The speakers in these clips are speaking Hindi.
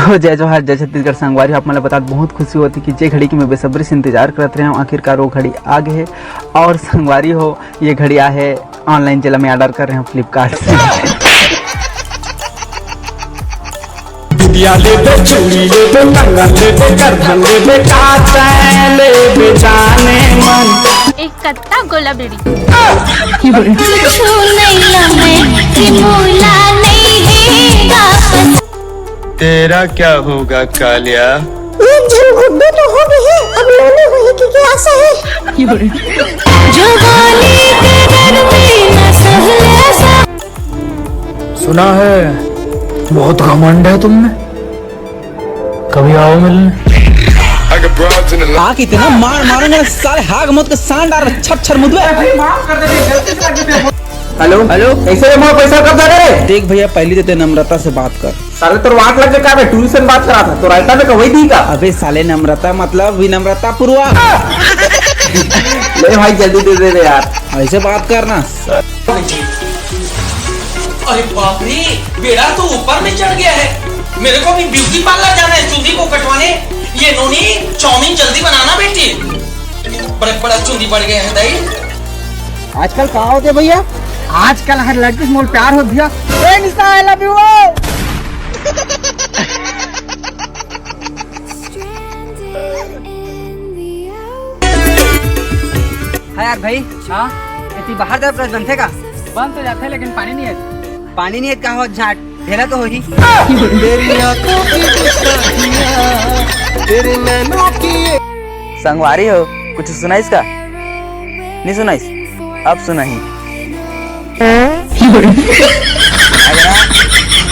तो जय जोहार जय छत्तीसगढ़ संगवारी आप मतलब बता बहुत खुशी होती कि जे घड़ी की मैं बेसब्री से इंतजार करते रहे हूँ। आखिरकार वो घड़ी आ गई है और संगवारी हो ये घड़ी आ है ऑनलाइन चला मैं ऑर्डर कर रहे हूँ फ्लिपकार्ट से। एक कत्ता गोला बेड़ी तेरा क्या होगा कालिया? एक जन गुड्डू तो हो गई है, अब लोने हुई की क्या आशा है? सुना है बहुत घमंड है तुम में, कभी आओ मिलने। आग इतना मार मारूंगा सारे हाग मत के सांड और छर मुदवे। हेलो हेलो ऐसे में पैसा कब दे रहे? देख भैया पहले तो नम्रता से बात कर। साले तो वाट लग गया मैं ट्यूशन बात करा था तो रायता में वही दी का। अबे साले नम्रता मतलब विनम्रता पूर्वा। ले भाई जल्दी दे दे यार, ऐसे बात करना। अरे बाप रे, बेड़ा तो ऊपर में चढ़ गया है। मेरे को भी ब्यूटी पार्लर जाना है चुंदी को कटवाने। ये नोनी चाउमीन जल्दी बनाना बेटी, बड़ा चुंदी पड़ गया है दाई। आजकल कहाँ होते भैया? आजकल हर लड़की से मोल प्यार हो दिया। आई लव यू। हाँ यार भाई, हाँ इतनी बाहर जब ब्रश बनते का बंद तो जाते है लेकिन पानी नहीं है। पानी नहीं है कहाँ हो झाट ढेला तो हो ही। संगवारी हो कुछ सुना इसका? नहीं सुना इस अब सुना ही।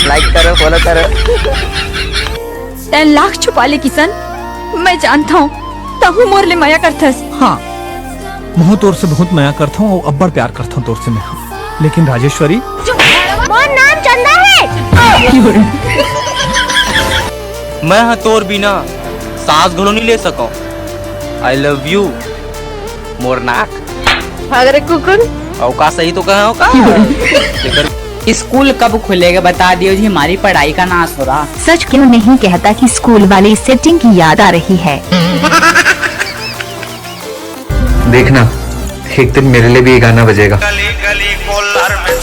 लाइक करो फॉलो करो। 10 लाख छुपा ले किसन, मैं जानता हूँ तहु मोर ले माया करथस। हाँ मैं तोर से बहुत माया करता हूँ और अब्बड़ प्यार करता हूँ तोर से मैं, लेकिन राजेश्वरी मोर नाम चंदा है। मैं हाँ तोर बिना सांस घड़ो नहीं ले सको। आई लव यू मोरनाक। अगर कुकुर औका सही तो कहा औका। स्कूल कब खुलेगा बता दियो जी, हमारी पढ़ाई का नाश हो रहा। सच क्यों नहीं कहता कि स्कूल वाली सेटिंग की याद आ रही है। देखना एक दिन मेरे लिए भी ये गाना बजेगा। गली गली कोलर में